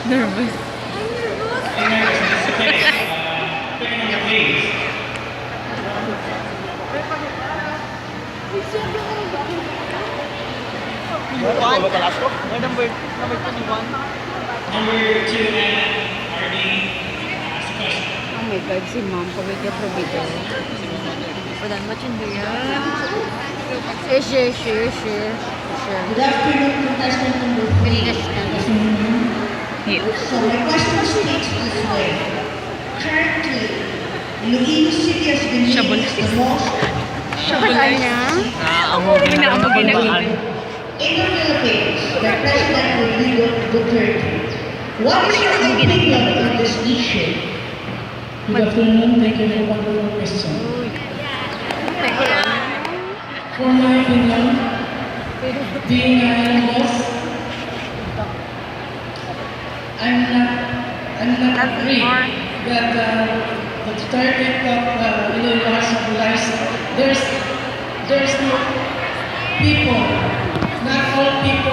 Nervous. Number 21. Number 2 and RD. Ask the question. Oh my God, si mom, pabigay-pabigay. Wala matindi yan. Sure. Good afternoon, contestant number 3. So my question states this way. Currently, Iloilo City has been named the most Wala niya? in the Philippines by President Rodrigo Duterte. What is your opinion on this issue? Good afternoon. Thank you for wonderful question. For my opinion, being an boss, I'm not agree that the target of Iloilo has realized there's no people, not all people